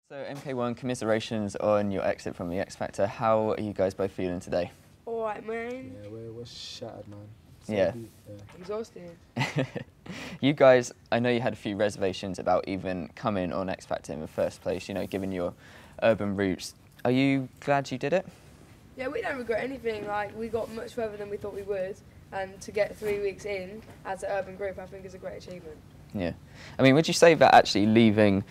So MK1, commiserations on your exit from the X Factor. How are you guys both feeling today? Alright, man. Yeah, we're shattered, man. So yeah. Exhausted. You guys, I know you had a few reservations about even coming on X Factor in the first place, you know, given your urban roots. Are you glad you did it? Yeah, we don't regret anything. Like, we got much further than we thought we would, and to get 3 weeks in as an urban group, I think is a great achievement. Yeah. I mean, would you say that actually leaving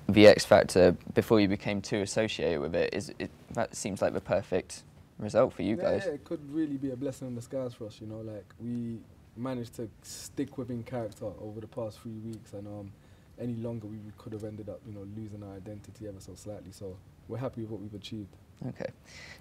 the X Factor before you became too associated with it, that seems like the perfect result for you guys? Yeah, it could really be a blessing in disguise for us, you know, like we managed to stick within character over the past 3 weeks, and any longer we could have ended up, you know, losing our identity ever so slightly, so we're happy with what we've achieved. Okay,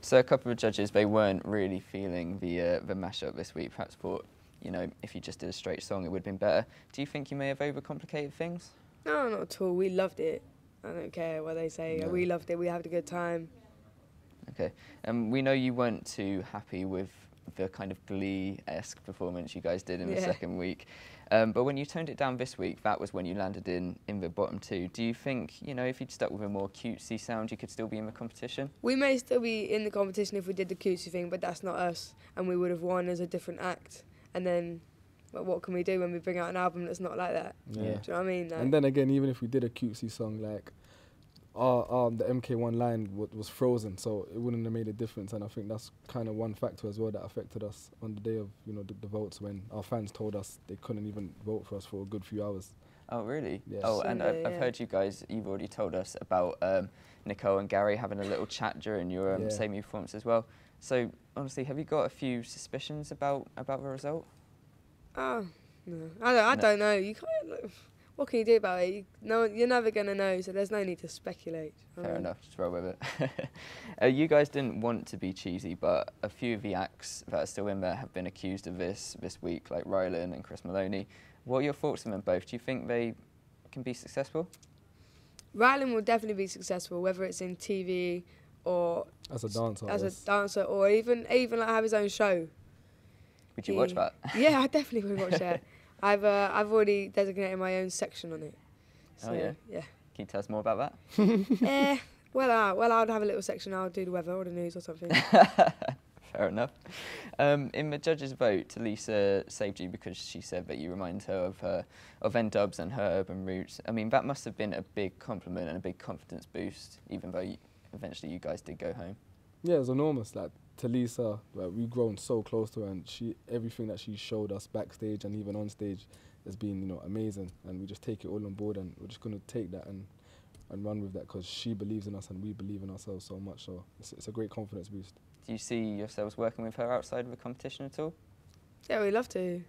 so a couple of judges, they weren't really feeling the mashup this week, perhaps thought, you know, if you just did a straight song it would have been better. Do you think you may have overcomplicated things? No, not at all. We loved it. I don't care what they say. No. We loved it. We had a good time. Okay, we know you weren't too happy with the kind of Glee-esque performance you guys did in the second week, but when you toned it down this week, that was when you landed in the bottom two. Do you think, you know, if you'd stuck with a more cutesy sound, you could still be in the competition? We may still be in the competition if we did the cutesy thing, but that's not us, and we would have won as a different act. And then, but what can we do when we bring out an album that's not like that? Yeah. Do you know what I mean? Like, And then again, even if we did a cutesy song, like the MK1 line was frozen, so it wouldn't have made a difference. And I think that's kind of one factor as well that affected us on the day of, you know, the votes, when our fans told us they couldn't even vote for us for a good few hours. Oh, really? Yeah. Oh, and Sunday, I've heard you guys, you've already told us about Nicole and Gary having a little chat during your Save Me performance as well. So, honestly, have you got a few suspicions about the result? oh, no. I don't know. You can't. Like, what can you do about it? You're never going to know, so there's no need to speculate. Fair enough, just roll with it. You guys didn't want to be cheesy, but a few of the acts that are still in there have been accused of this week, like Rylan and Chris Maloney. What are your thoughts on them both? Do you think they can be successful? Rylan will definitely be successful, whether it's in TV or As a dancer. or even like have his own show. Would you watch that? Yeah, I definitely would watch that. I've already designated my own section on it. So, oh yeah. Yeah. Can you tell us more about that? Well, I'd have a little section. I'll do the weather or the news or something. Fair enough. In the judges' vote, Talisa saved you because she said that you remind her of N-Dubs and her urban roots. I mean, that must have been a big compliment and a big confidence boost, even though eventually you guys did go home. Yeah, it was enormous. Like Talisa, like, we've grown so close to her, and everything that she showed us backstage and even on stage has been, you know, amazing. And we just take it all on board, and we're just going to take that and run with that, because she believes in us and we believe in ourselves so much. So it's a great confidence boost. Do you see yourselves working with her outside of the competition at all? Yeah, we'd love to.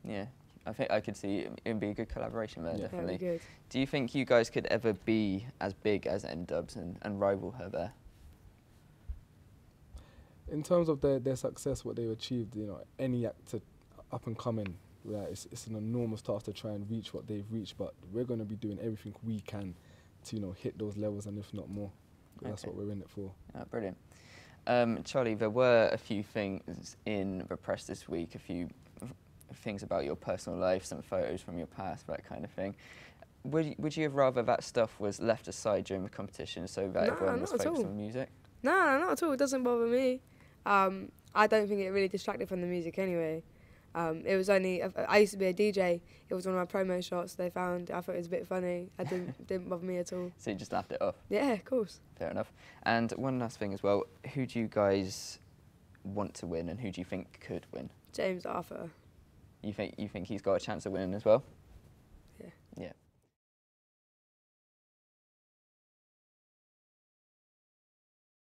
Yeah, I think I could see it would be a good collaboration there, definitely. That'd be good. Do you think you guys could ever be as big as N-Dubs and rival her there? In terms of their success, what they've achieved, you know, any actor up and coming, it's an enormous task to try and reach what they've reached, but we're going to be doing everything we can to, you know, hit those levels, and if not more. Okay. That's what we're in it for. Oh, brilliant. Charlie, there were a few things in the press this week, a few things about your personal life, some photos from your past, that kind of thing. Would you have rather that stuff was left aside during the competition so that everyone was focused on music? No, not at all. It doesn't bother me. I don't think it really distracted from the music anyway. It was only, I used to be a DJ. It was one of my promo shots they found. I thought it was a bit funny. It didn't bother me at all. So you just laughed it off? Yeah, of course. Fair enough. And one last thing as well, who do you guys want to win and who do you think could win? James Arthur. You think he's got a chance of winning as well? Yeah. Yeah.